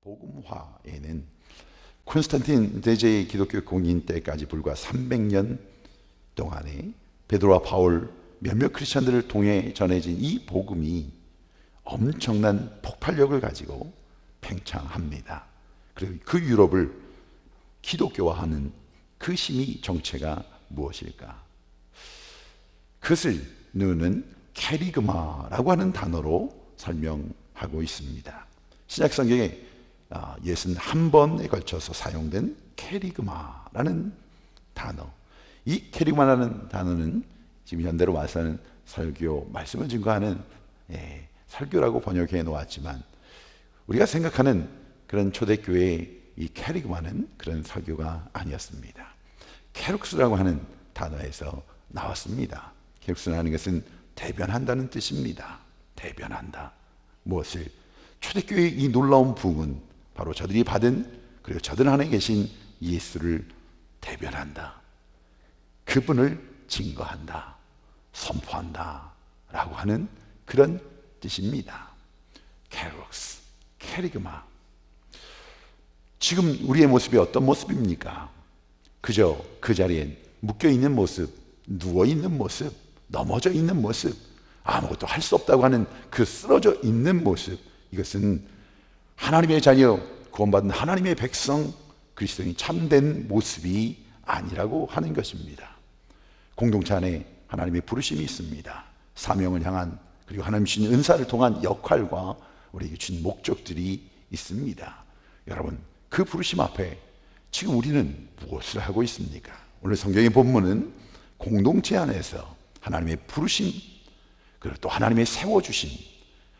복음화에는 콘스탄틴 대제의 기독교 공인 때까지 불과 300년 동안에 베드로와 바울 몇몇 크리스천들을 통해 전해진 이 복음이 엄청난 폭발력을 가지고 팽창합니다. 그리고 그 유럽을 기독교화하는 그 심의 정체가 무엇일까? 그것을 누는 캐리그마라고 하는 단어로 설명하고 있습니다. 신약성경에 61번에 걸쳐서 사용된 캐리그마라는 단어, 이 캐리그마라는 단어는 지금 현대로 와서는 설교, 말씀을 증거하는 설교라고 번역해 놓았지만 우리가 생각하는 그런 초대교회의 이 캐리그마는 그런 설교가 아니었습니다. 케룩스라고 하는 단어에서 나왔습니다. 케룩스라는 것은 대변한다는 뜻입니다. 대변한다. 무엇을? 초대교회의 이 놀라운 부흥은 바로 저들이 받은, 그리고 저들 안에 계신 예수를 대변한다. 그분을 증거한다. 선포한다. 라고 하는 그런 뜻입니다. 케룩스, 캐리그마. 지금 우리의 모습이 어떤 모습입니까? 그저 그 자리에 묶여있는 모습, 누워있는 모습, 넘어져 있는 모습, 아무것도 할 수 없다고 하는 그 쓰러져 있는 모습, 이것은 하나님의 자녀, 구원받은 하나님의 백성, 그리스도인이 참된 모습이 아니라고 하는 것입니다. 공동체 안에 하나님의 부르심이 있습니다. 사명을 향한, 그리고 하나님 주신 은사를 통한 역할과 우리에게 주신 목적들이 있습니다. 여러분, 그 부르심 앞에 지금 우리는 무엇을 하고 있습니까? 오늘 성경의 본문은 공동체 안에서 하나님의 부르심, 그리고 또 하나님의 세워주심,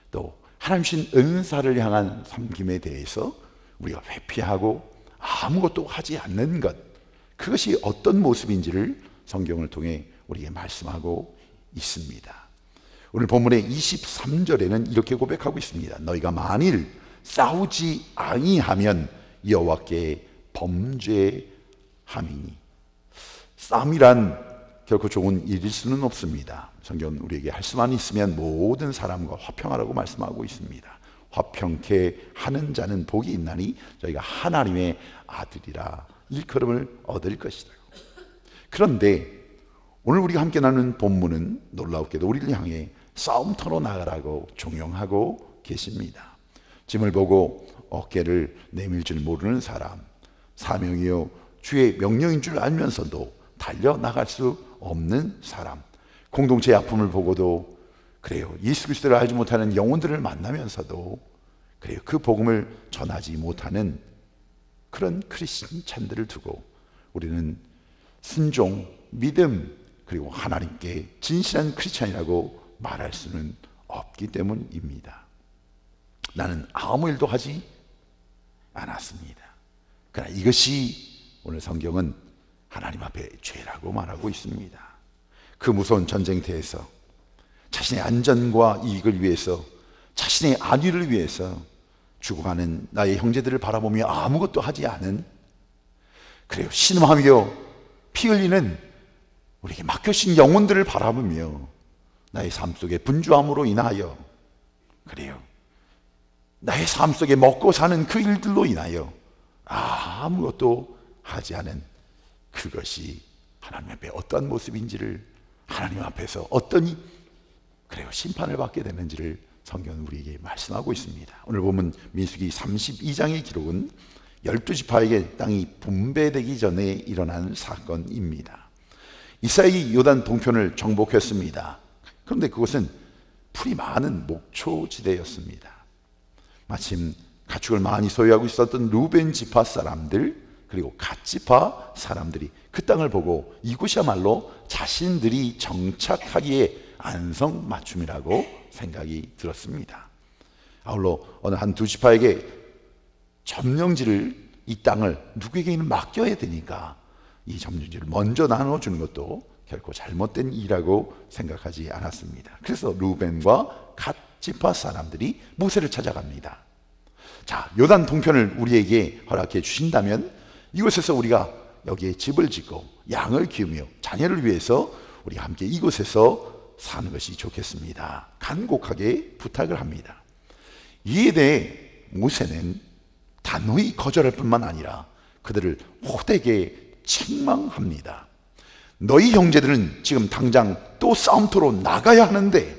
또 하나님 주신 은사를 향한 섬김에 대해서 우리가 회피하고 아무것도 하지 않는 것, 그것이 어떤 모습인지를 성경을 통해 우리에게 말씀하고 있습니다. 오늘 본문의 23절에는 이렇게 고백하고 있습니다. 너희가 만일 싸우지 아니하면 여호와께 범죄함이니. 싸움이란 결코 좋은 일일 수는 없습니다. 성경은 우리에게 할 수만 있으면 모든 사람과 화평하라고 말씀하고 있습니다. 화평케 하는 자는 복이 있나니 저희가 하나님의 아들이라 일컬음을 얻을 것이다. 그런데 오늘 우리가 함께 나누는 본문은 놀랍게도 우리를 향해 싸움터로 나가라고 종용하고 계십니다. 짐을 보고 어깨를 내밀 줄 모르는 사람, 사명이요 주의 명령인 줄 알면서도 달려나갈 수 없는 사람, 공동체의 아픔을 보고도 그래요, 예수 그리스도를 알지 못하는 영혼들을 만나면서도 그래요, 그 복음을 전하지 못하는 그런 크리스찬들을 두고 우리는 순종, 믿음, 그리고 하나님께 진실한 크리스찬이라고 말할 수는 없기 때문입니다. 나는 아무 일도 하지 않았습니다. 그러나 이것이 오늘 성경은 하나님 앞에 죄라고 말하고 있습니다. 그 무서운 전쟁터에서 자신의 안전과 이익을 위해서, 자신의 안위를 위해서 죽어가는 나의 형제들을 바라보며 아무것도 하지 않은, 그래요, 신음하며 피 흘리는 우리에게 맡겨진 영혼들을 바라보며 나의 삶 속에 분주함으로 인하여, 그래요, 나의 삶 속에 먹고 사는 그 일들로 인하여 아무것도 하지 않은, 그것이 하나님 앞에 어떤 모습인지를, 하나님 앞에서 어떤 그래요 심판을 받게 되는지를 성경은 우리에게 말씀하고 있습니다. 오늘 보면 민수기 32장의 기록은 12지파에게 땅이 분배되기 전에 일어난 사건입니다. 이스라엘이 요단 동편을 정복했습니다. 그런데 그것은 풀이 많은 목초지대였습니다. 마침 가축을 많이 소유하고 있었던 루벤 지파 사람들, 그리고 갓 지파 사람들이 그 땅을 보고 이곳이야말로 자신들이 정착하기에 안성맞춤이라고 생각이 들었습니다. 아울러 어느 한 두 지파에게 점령지를, 이 땅을 누구에게는 맡겨야 되니까 이 점령지를 먼저 나눠주는 것도 결코 잘못된 일이라고 생각하지 않았습니다. 그래서 루벤과 갓 지파 사람들이 모세를 찾아갑니다. 자, 요단 동편을 우리에게 허락해 주신다면 이곳에서 우리가 여기에 집을 짓고 양을 키우며 자녀를 위해서 우리 함께 이곳에서 사는 것이 좋겠습니다. 간곡하게 부탁을 합니다. 이에 대해 모세는 단호히 거절할 뿐만 아니라 그들을 호되게 책망합니다. 너희 형제들은 지금 당장 또 싸움터로 나가야 하는데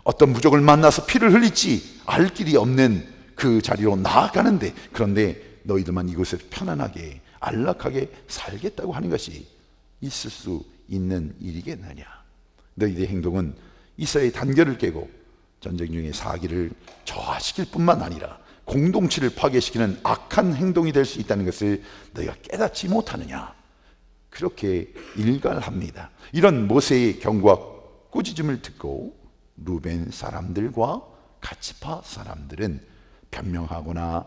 어떤 부족을 만나서 피를 흘릴지 알 길이 없는 그 자리로 나아가는데, 그런데 너희들만 이곳에 편안하게 안락하게 살겠다고 하는 것이 있을 수 있는 일이겠느냐. 너희들의 행동은 이스라엘의 단결을 깨고 전쟁 중에 사기를 저하시킬 뿐만 아니라 공동체를 파괴시키는 악한 행동이 될 수 있다는 것을 너희가 깨닫지 못하느냐. 그렇게 일갈합니다. 이런 모세의 경고와 꾸짖음을 듣고 루벤 사람들과 갓지파 사람들은 변명하거나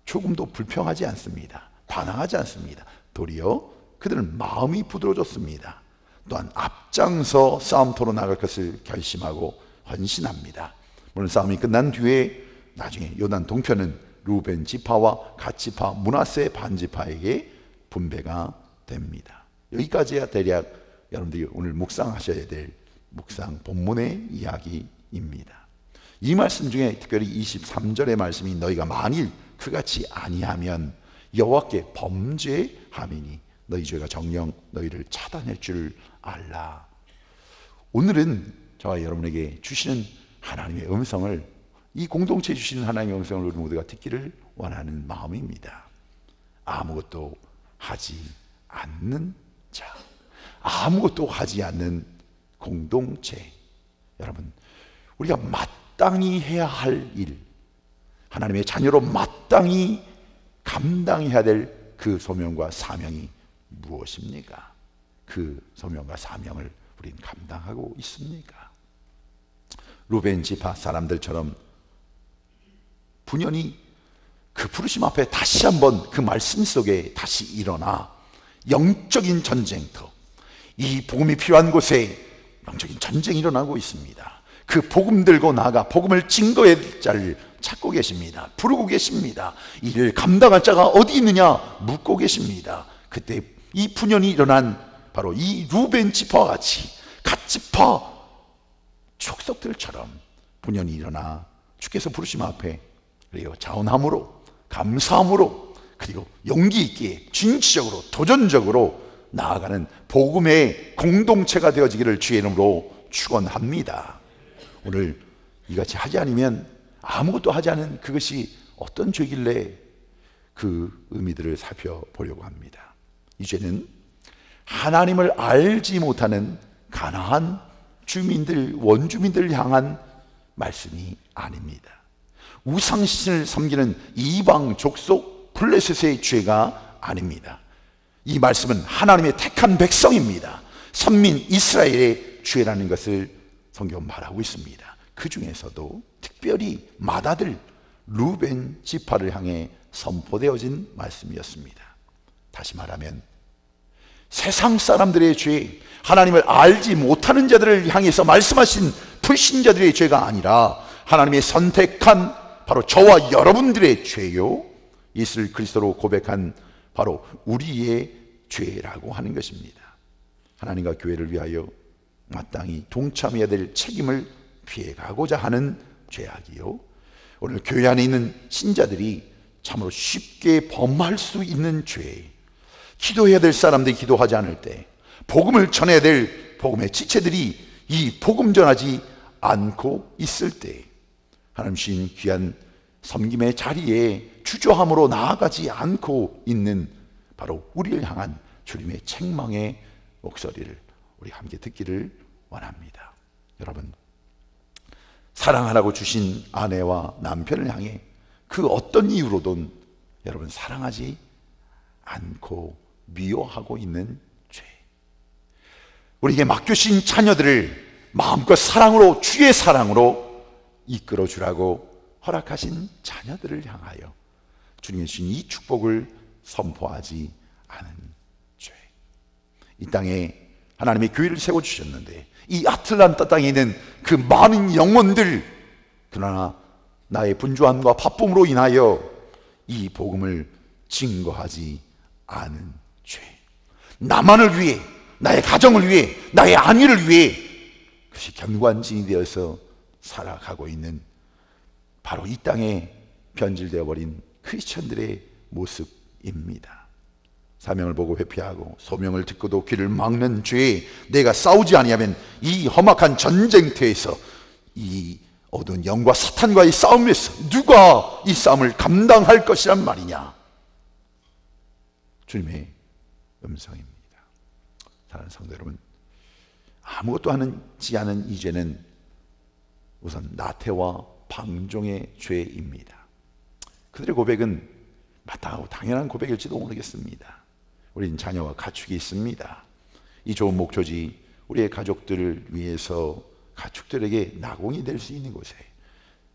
조금도 불평하지 않습니다. 반항하지 않습니다. 도리어 그들은 마음이 부드러워졌습니다. 또한 앞장서 싸움터로 나갈 것을 결심하고 헌신합니다. 물론 싸움이 끝난 뒤에 나중에 요단 동편은 루벤 지파와 갓지파, 므낫세 반지파에게 분배가 됩니다. 여기까지야 대략 여러분들이 오늘 묵상하셔야 될 묵상 본문의 이야기입니다. 이 말씀 중에 특별히 23절의 말씀이 너희가 만일 그같이 아니하면 여호와께 범죄함이니 너희 죄가 정녕 너희를 차단할 줄 알라. 오늘은 저와 여러분에게 주시는 하나님의 음성을, 이 공동체에 주시는 하나님의 음성을 우리 모두가 듣기를 원하는 마음입니다. 아무것도 하지 않는 자, 아무것도 하지 않는 공동체. 여러분, 우리가 마땅히 해야 할 일, 하나님의 자녀로 마땅히 감당해야 될 그 소명과 사명이 무엇입니까? 그 소명과 사명을 우리는 감당하고 있습니까? 루벤 지파 사람들처럼 분연히 그 부르심 앞에 다시 한번 그 말씀 속에 다시 일어나 영적인 전쟁터, 이 복음이 필요한 곳에 영적인 전쟁이 일어나고 있습니다. 그 복음 들고 나가 복음을 증거할 자를 찾고 계십니다. 부르고 계십니다. 이를 감당할 자가 어디 있느냐 묻고 계십니다. 그때 이 분연이 일어난 바로 이 루벤 지파와 같이 갓지파 족속들처럼 분연이 일어나 주께서 부르심 앞에 그리고 자원함으로 감사함으로 그리고 용기 있게 진취적으로 도전적으로 나아가는 복음의 공동체가 되어지기를 주의 이름으로 축원합니다. 오늘 이같이 하지 않으면 아무것도 하지 않은 그것이 어떤 죄길래 그 의미들을 살펴보려고 합니다. 이 죄는 하나님을 알지 못하는 가나안 주민들, 원주민들을 향한 말씀이 아닙니다. 우상신을 섬기는 이방 족속 블레셋의 죄가 아닙니다. 이 말씀은 하나님의 택한 백성입니다. 선민 이스라엘의 죄라는 것을 성경은 말하고 있습니다. 그 중에서도 특별히 맏아들 루벤 지파를 향해 선포되어진 말씀이었습니다. 다시 말하면 세상 사람들의 죄, 하나님을 알지 못하는 자들을 향해서 말씀하신 불신자들의 죄가 아니라 하나님의 선택한 바로 저와 여러분들의 죄요, 예수 그리스도로 고백한 바로 우리의 죄라고 하는 것입니다. 하나님과 교회를 위하여 마땅히 동참해야 될 책임을 피해가고자 하는 죄악이요, 오늘 교회 안에 있는 신자들이 참으로 쉽게 범할 수 있는 죄, 기도해야 될 사람들이 기도하지 않을 때, 복음을 전해야 될 복음의 지체들이 이 복음 전하지 않고 있을 때, 하나님 주신 귀한 섬김의 자리에 주저함으로 나아가지 않고 있는 바로 우리를 향한 주님의 책망의 목소리를 우리 함께 듣기를 원합니다. 여러분, 사랑하라고 주신 아내와 남편을 향해 그 어떤 이유로든 여러분 사랑하지 않고 미워하고 있는 죄, 우리에게 맡겨주신 자녀들을 마음껏 사랑으로, 주의 사랑으로 이끌어 주라고 허락하신 자녀들을 향하여 주님이 주신 이 축복을 선포하지 않은 죄. 이 땅에 하나님의 교회를 세워주셨는데 이 아틀란타 땅에 있는 그 많은 영혼들, 그러나 나의 분주함과 바쁨으로 인하여 이 복음을 증거하지 않은 죄, 나만을 위해, 나의 가정을 위해, 나의 안위를 위해 그것이 견관진이 되어서 살아가고 있는 바로 이 땅에 변질되어 버린 크리스천들의 모습입니다. 사명을 보고 회피하고 소명을 듣고도 귀를 막는 죄에 내가 싸우지 아니하면 이 험악한 전쟁터에서 이 어두운 영과 사탄과의 싸움에서 누가 이 싸움을 감당할 것이란 말이냐. 주님의 음성입니다. 사랑하는 성도 여러분, 아무것도 하지 않은 이 죄는 우선 나태와 방종의 죄입니다. 그들의 고백은 마땅하고 당연한 고백일지도 모르겠습니다. 우리는 자녀와 가축이 있습니다. 이 좋은 목초지, 우리의 가족들을 위해서 가축들에게 나공이 될 수 있는 곳에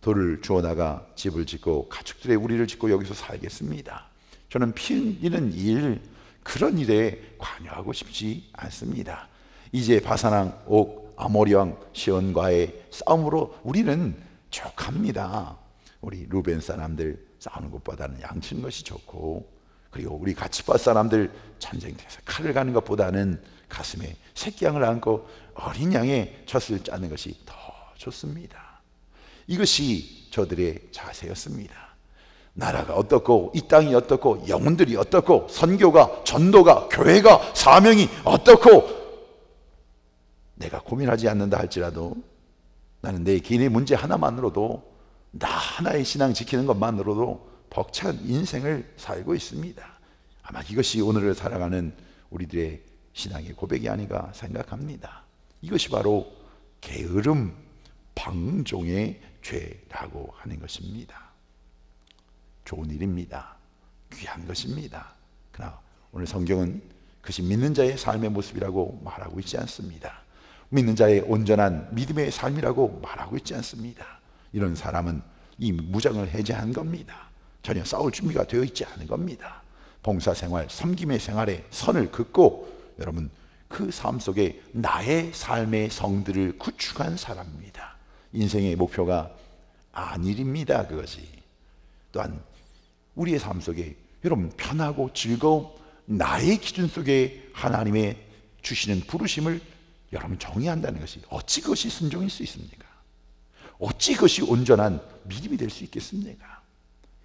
돌을 주워다가 집을 짓고 가축들의 우리를 짓고 여기서 살겠습니다. 저는 피는 일, 그런 일에 관여하고 싶지 않습니다. 이제 바사랑 옥 아모리 왕 시온과의 싸움으로 우리는 족합니다. 우리 루벤 사람들 싸우는 것보다는 양치는 것이 좋고, 그리고 우리 가치파 사람들 전쟁터에서 칼을 가는 것보다는 가슴에 새끼양을 안고 어린 양의 젖을 짜는 것이 더 좋습니다. 이것이 저들의 자세였습니다. 나라가 어떻고 이 땅이 어떻고 영혼들이 어떻고 선교가 전도가 교회가 사명이 어떻고 내가 고민하지 않는다 할지라도 나는 내 개인의 문제 하나만으로도, 나 하나의 신앙 지키는 것만으로도 벅찬 인생을 살고 있습니다. 아마 이것이 오늘을 살아가는 우리들의 신앙의 고백이 아닌가 생각합니다. 이것이 바로 게으름, 방종의 죄라고 하는 것입니다. 좋은 일입니다. 귀한 것입니다. 그러나 오늘 성경은 그것이 믿는 자의 삶의 모습이라고 말하고 있지 않습니다. 믿는 자의 온전한 믿음의 삶이라고 말하고 있지 않습니다. 이런 사람은 이 무장을 해제한 겁니다. 전혀 싸울 준비가 되어 있지 않은 겁니다. 봉사생활, 섬김의 생활에 선을 긋고 여러분 그 삶 속에 나의 삶의 성들을 구축한 사람입니다. 인생의 목표가 안일입니다. 그것이 또한 우리의 삶 속에 여러분 편하고 즐거움, 나의 기준 속에 하나님의 주시는 부르심을 여러분 정의한다는 것이 어찌 그것이 순종일 수 있습니까? 어찌 그것이 온전한 믿음이 될 수 있겠습니까?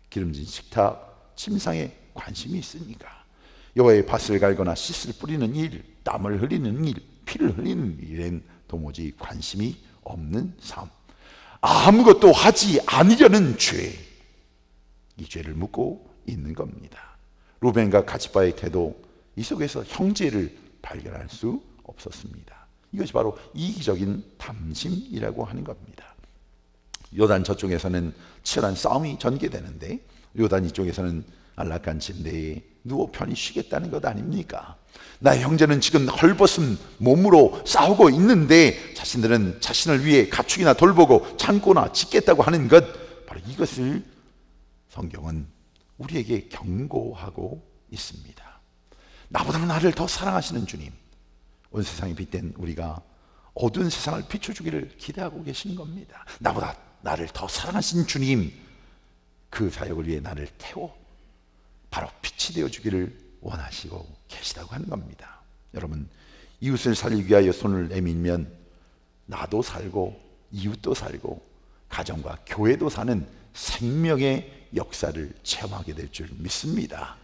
기름진 식탁, 침상에 관심이 있으니까 여호와의 밭을 갈거나 씨를 뿌리는 일, 땀을 흘리는 일, 피를 흘리는 일엔 도무지 관심이 없는 삶, 아무것도 하지 않으려는 죄, 이 죄를 묻고 있는 겁니다. 루벤과 가치바의 태도, 이 속에서 형제를 발견할 수 없었습니다. 이것이 바로 이기적인 탐심이라고 하는 겁니다. 요단 저쪽에서는 치열한 싸움이 전개되는데 요단 이쪽에서는 안락한 침대에 누워 편히 쉬겠다는 것 아닙니까? 나의 형제는 지금 헐벗은 몸으로 싸우고 있는데 자신들은 자신을 위해 가축이나 돌보고 창고나 짓겠다고 하는 것, 바로 이것을 성경은 우리에게 경고하고 있습니다. 나보다 나를 더 사랑하시는 주님, 온 세상에 빛된 우리가 어두운 세상을 비춰주기를 기대하고 계시는 겁니다. 나보다 나를 더 사랑하신 주님, 그 사역을 위해 나를 태워 바로 빛이 되어주기를 원하시고 계시다고 하는 겁니다. 여러분, 이웃을 살리기 위하여 손을 내밀면 나도 살고 이웃도 살고 가정과 교회도 사는 생명의 역사를 체험하게 될 줄 믿습니다.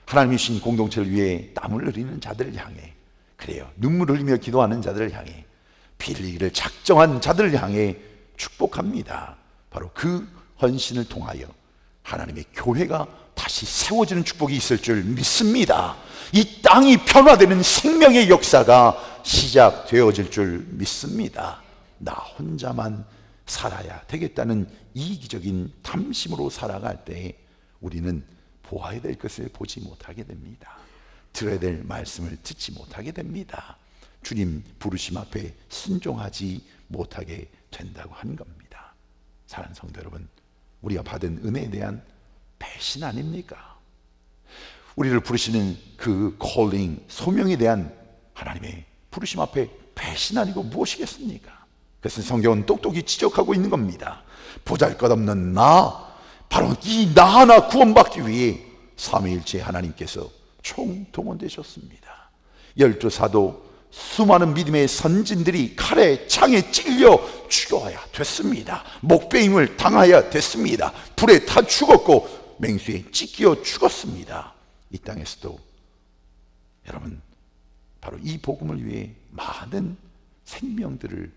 하나님이 주신 공동체를 위해 땀을 흘리는 자들을 향해, 그래요, 눈물을 흘리며 기도하는 자들을 향해, 피 흘리기를 작정한 자들을 향해 축복합니다. 바로 그 헌신을 통하여 하나님의 교회가 다시 세워지는 축복이 있을 줄 믿습니다. 이 땅이 변화되는 생명의 역사가 시작되어질 줄 믿습니다. 나 혼자만 살아야 되겠다는 이기적인 탐심으로 살아갈 때 우리는 보아야 될 것을 보지 못하게 됩니다. 들어야 될 말씀을 듣지 못하게 됩니다. 주님 부르심 앞에 순종하지 못하게 된다고 하는 겁니다. 사랑하는 성도 여러분, 우리가 받은 은혜에 대한 배신 아닙니까? 우리를 부르시는 그 콜링, 소명에 대한 하나님의 부르심 앞에 배신 아니고 무엇이겠습니까? 그래서 성경은 똑똑히 지적하고 있는 겁니다. 보잘것없는 나, 바로 이 나 하나 구원받기 위해 삼위일체 하나님께서 총동원되셨습니다. 12사도 수많은 믿음의 선진들이 칼에 창에 찔려 죽어야 됐습니다. 목베임을 당하여 됐습니다. 불에 타 죽었고 맹수에 찢겨 죽었습니다. 이 땅에서도 여러분 바로 이 복음을 위해 많은 생명들을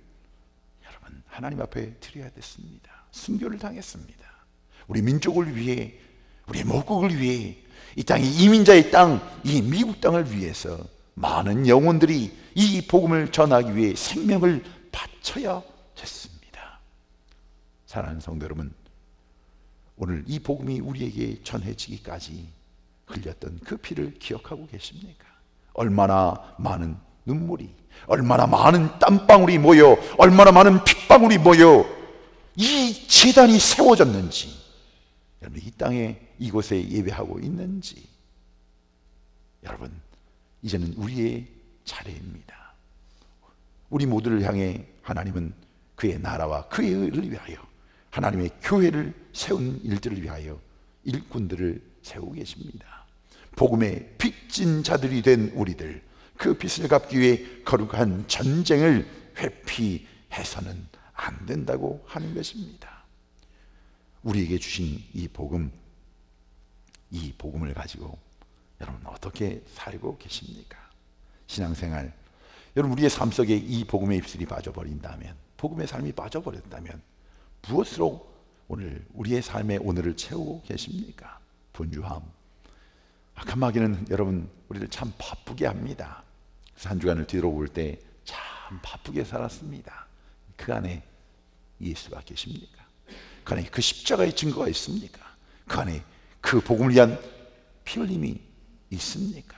여러분 하나님 앞에 드려야 됐습니다. 순교를 당했습니다. 우리 민족을 위해, 우리 모국을 위해, 이 땅이 이민자의 땅, 이 미국 땅을 위해서 많은 영혼들이 이 복음을 전하기 위해 생명을 바쳐야 됐습니다. 사랑하는 성도 여러분, 오늘 이 복음이 우리에게 전해지기까지 흘렸던 그 피를 기억하고 계십니까? 얼마나 많은 눈물이, 얼마나 많은 땀방울이 모여, 얼마나 많은 핏방울이 모여 이 제단이 세워졌는지, 여러분 이 땅에 이곳에 예배하고 있는지, 여러분 이제는 우리의 차례입니다. 우리 모두를 향해 하나님은 그의 나라와 그의 의를 위하여, 하나님의 교회를 세운 일들을 위하여 일꾼들을 세우고 계십니다. 복음의 빚진 자들이 된 우리들, 그 빚을 갚기 위해 거룩한 전쟁을 회피해서는 안 된다고 하는 것입니다. 우리에게 주신 이 복음, 이 복음을 가지고 여러분 어떻게 살고 계십니까? 신앙생활, 여러분 우리의 삶 속에 이 복음의 입술이 빠져버린다면, 복음의 삶이 빠져버렸다면 무엇으로 오늘 우리의 삶의 오늘을 채우고 계십니까? 분주함, 악한 마귀는 여러분 우리를 참 바쁘게 합니다. 그래서 한 주간을 뒤돌아볼 때 참 바쁘게 살았습니다. 그 안에 예수가 계십니까? 그 안에 그 십자가의 증거가 있습니까? 그 안에 그 복음을 위한 피 흘림이 있습니까?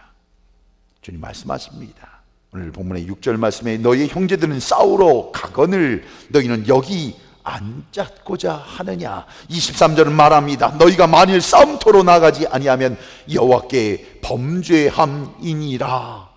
주님 말씀하십니다. 오늘 본문의 6절 말씀에 너희 형제들은 싸우러 가거늘 너희는 여기 앉았고자 하느냐. 23절은 말합니다. 너희가 만일 싸움터로 나가지 아니하면 여호와께 범죄함이니라.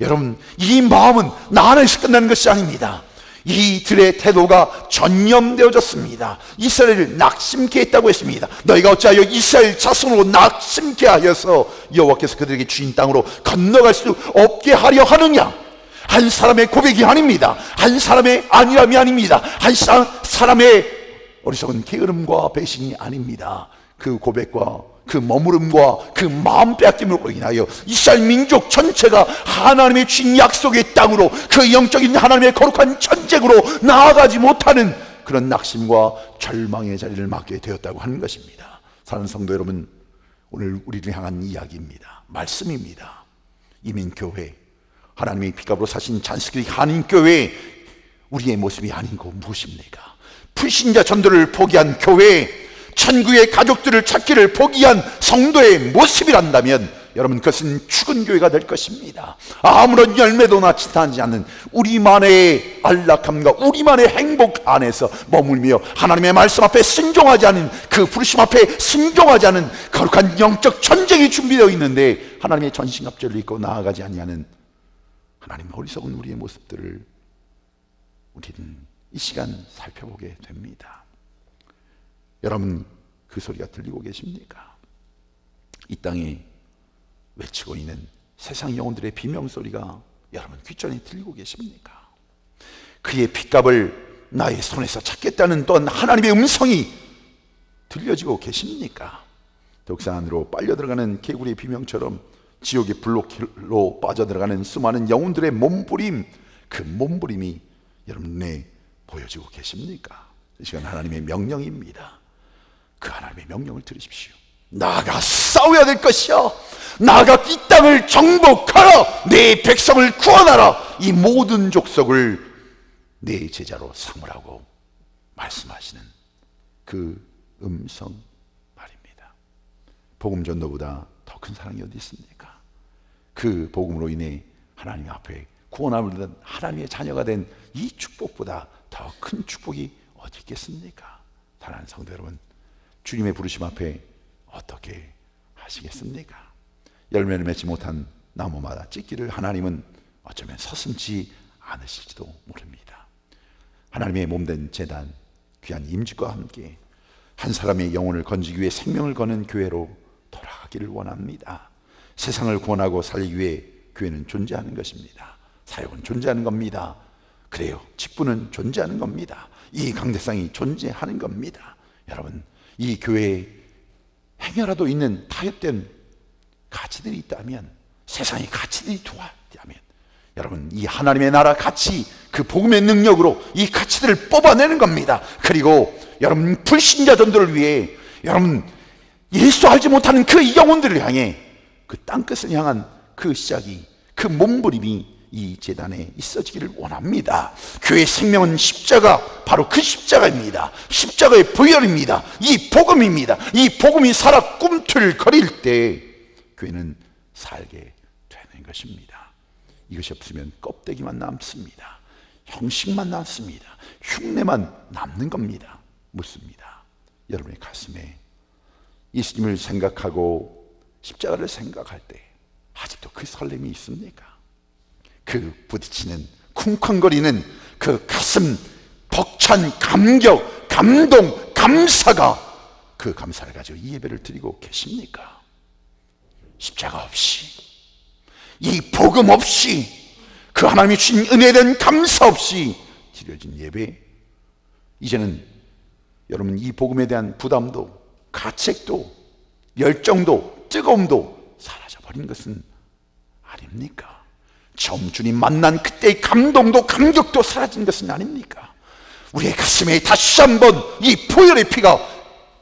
여러분 이 마음은 나 안에서 끝나는 것이 아닙니다. 이들의 태도가 전염되어졌습니다. 이스라엘을 낙심케 했다고 했습니다. 너희가 어찌하여 이스라엘 자손으로 낙심케 하여서 여호와께서 그들에게 주신 땅으로 건너갈 수 없게 하려 하느냐. 한 사람의 고백이 아닙니다. 한 사람의 안일함이 아닙니다. 한 사람의 어리석은 게으름과 배신이 아닙니다. 그 고백과 그 머무름과 그 마음 빼앗김으로 인하여 이스라엘 민족 전체가 하나님의 주신 약속의 땅으로, 그 영적인 하나님의 거룩한 전쟁으로 나아가지 못하는 그런 낙심과 절망의 자리를 맞게 되었다고 하는 것입니다. 사랑하는 성도 여러분, 오늘 우리를 향한 이야기입니다. 말씀입니다. 이민교회, 하나님의 핏값으로 사신 잔스크리 한인교회, 우리의 모습이 아닌 거 무엇입니까? 불신자 전도를 포기한 교회, 천국의 가족들을 찾기를 포기한 성도의 모습이란다면 여러분 그것은 죽은 교회가 될 것입니다. 아무런 열매도 나타나지 않는 우리만의 안락함과 우리만의 행복 안에서 머물며 하나님의 말씀 앞에 순종하지 않은, 그 부르심 앞에 순종하지 않은 거룩한 영적 전쟁이 준비되어 있는데 하나님의 전신갑주를 입고 나아가지 아니하는 하나님 어리석은 우리의 모습들을 우리는 이 시간 살펴보게 됩니다. 여러분 그 소리가 들리고 계십니까? 이 땅에 외치고 있는 세상 영혼들의 비명소리가 여러분 귓전에 들리고 계십니까? 그의 핏값을 나의 손에서 찾겠다는 또한 하나님의 음성이 들려지고 계십니까? 독사 안으로 빨려 들어가는 개구리의 비명처럼 지옥의 불로 빠져들어가는 수많은 영혼들의 몸부림, 그 몸부림이 여러분 눈에 보여지고 계십니까? 이 시간 하나님의 명령입니다. 그 하나님의 명령을 들으십시오. 나아가 싸워야 될 것이야. 나아가 이 땅을 정복하라. 내 백성을 구원하라. 이 모든 족속을 내 제자로 삼으라고 말씀하시는 그 음성 말입니다. 복음 전도보다 더 큰 사랑이 어디 있습니까? 그 복음으로 인해 하나님 앞에 구원함을 얻은 하나님의 자녀가 된 이 축복보다 더 큰 축복이 어디 있겠습니까? 사랑하는 성도 여러분, 주님의 부르심 앞에 어떻게 하시겠습니까? 열매를 맺지 못한 나무마다 찢기를 하나님은 어쩌면 서슴지 않으실지도 모릅니다. 하나님의 몸된 제단, 귀한 임직과 함께 한 사람의 영혼을 건지기 위해 생명을 거는 교회로 돌아가기를 원합니다. 세상을 구원하고 살리기 위해 교회는 존재하는 것입니다. 사역은 존재하는 겁니다. 그래요, 직분은 존재하는 겁니다. 이 강대상이 존재하는 겁니다. 여러분, 이 교회의 행여라도 있는 타협된 가치들이 있다면, 세상의 가치들이 좋았다면, 여러분, 이 하나님의 나라 가치, 그 복음의 능력으로 이 가치들을 뽑아내는 겁니다. 그리고 여러분, 불신자들을 위해, 여러분, 예수 알지 못하는 그 영혼들을 향해 그 땅끝을 향한 그 시작이, 그 몸부림이 이 재단에 있어지기를 원합니다. 교회의 생명은 십자가, 바로 그 십자가입니다. 십자가의 부혈입니다. 이 복음입니다. 이 복음이 살아 꿈틀거릴 때 교회는 살게 되는 것입니다. 이것이 없으면 껍데기만 남습니다. 형식만 남습니다. 흉내만 남는 겁니다. 묻습니다. 여러분의 가슴에 예수님을 생각하고 십자가를 생각할 때 아직도 그 설렘이 있습니까? 그 부딪히는, 쿵쾅거리는 그 가슴 벅찬 감격, 감동, 감사가, 그 감사를 가지고 이 예배를 드리고 계십니까? 십자가 없이, 이 복음 없이, 그 하나님이 주신 은혜에 대한 감사 없이 드려진 예배, 이제는 여러분 이 복음에 대한 부담도, 가책도, 열정도, 뜨거움도 사라져버린 것은 아닙니까? 처음 주님 만난 그때의 감동도, 감격도 사라진 것은 아닙니까? 우리의 가슴에 다시 한번 이 보혈의 피가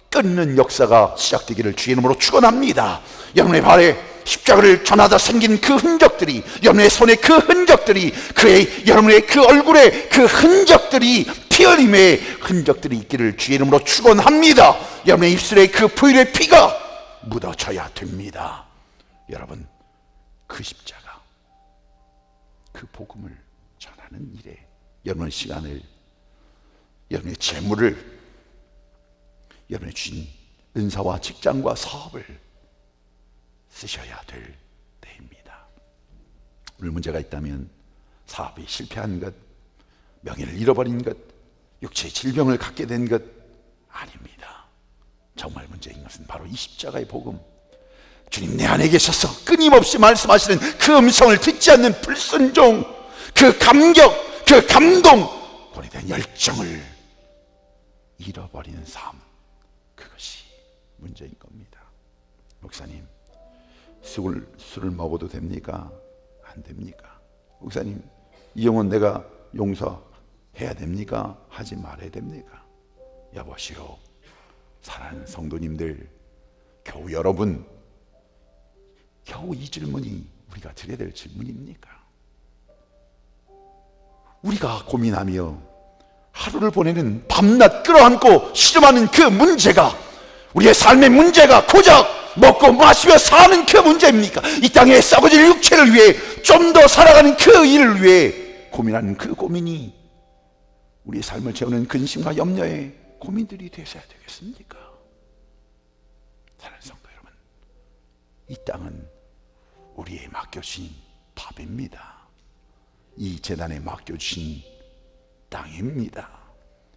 끓는 역사가 시작되기를 주의 이름으로 축원합니다. 여러분의 발에 십자가를 전하다 생긴 그 흔적들이, 여러분의 손에 그 흔적들이, 여러분의 그 얼굴에 그 흔적들이, 피 흘림의 흔적들이 있기를 주의 이름으로 축원합니다. 여러분의 입술에 그 보혈의 피가 묻어져야 됩니다. 여러분, 그 십자가, 그 복음을 전하는 일에 여러분의 시간을, 여러분의 재물을, 여러분의 주신 은사와 직장과 사업을 쓰셔야 될 때입니다. 오늘 문제가 있다면 사업이 실패한 것, 명예를 잃어버린 것, 육체의 질병을 갖게 된 것 아닙니다. 정말 문제인 것은 바로 이 십자가의 복음, 주님 내 안에 계셔서 끊임없이 말씀하시는 그 음성을 듣지 않는 불순종, 그 감격, 그 감동, 본에 대한 열정을 잃어버리는 삶, 그것이 문제인 겁니다. 목사님, 술을 먹어도 됩니까? 안 됩니까? 목사님, 이 영혼 내가 용서해야 됩니까? 하지 말아야 됩니까? 여보시오, 사랑하는 성도님들, 겨우 여러분, 겨우 이 질문이 우리가 드려야 될 질문입니까? 우리가 고민하며 하루를 보내는 밤낮 끌어안고 씨름하는 그 문제가, 우리의 삶의 문제가 고작 먹고 마시며 사는 그 문제입니까? 이 땅에 썩어질 육체를 위해 좀 더 살아가는 그 일을 위해 고민하는 그 고민이 우리의 삶을 채우는 근심과 염려의 고민들이 되셔야 되겠습니까? 사랑하는 성도 여러분, 이 땅은 우리의 맡겨주신 밥입니다. 이 재단에 맡겨주신 땅입니다.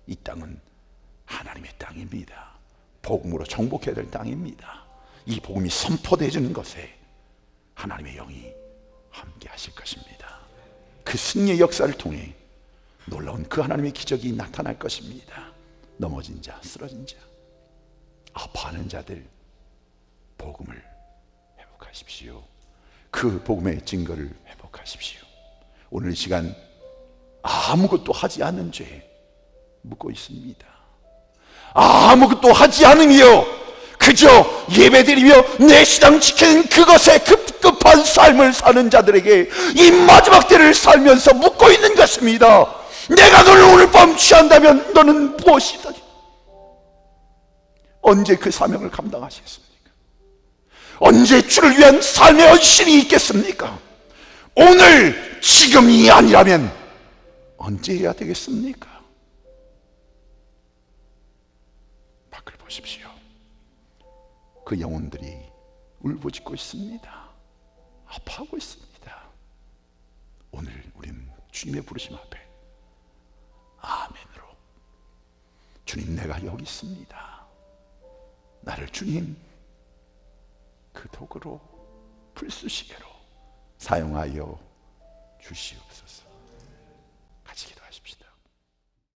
이 땅은 하나님의 땅입니다. 복음으로 정복해야 될 땅입니다. 이 복음이 선포되어지는 것에 하나님의 영이 함께 하실 것입니다. 그 승리의 역사를 통해 놀라운 그 하나님의 기적이 나타날 것입니다. 넘어진 자, 쓰러진 자, 아파하는 자들, 복음을 회복하십시오. 그 복음의 증거를 회복하십시오. 오늘 이 시간 아무것도 하지 않은 죄 묻고 있습니다. 아무것도 하지 않으며 그저 예배드리며 내 신앙 지키는 그것에 급급한 삶을 사는 자들에게 이 마지막 때를 살면서 묻고 있는 것입니다. 내가 너를 오늘 밤 취한다면 너는 무엇이다? 언제 그 사명을 감당하시겠습니까? 언제 주를 위한 삶의 헌신이 있겠습니까? 오늘 지금이 아니라면 언제 해야 되겠습니까? 밖을 보십시오. 그 영혼들이 울부짖고 있습니다. 아파하고 있습니다. 오늘 우리는 주님의 부르심 앞에 아멘으로, 주님 내가 여기 있습니다. 나를 주님 그 도구로, 불쑤시개로 사용하여 주시옵소서.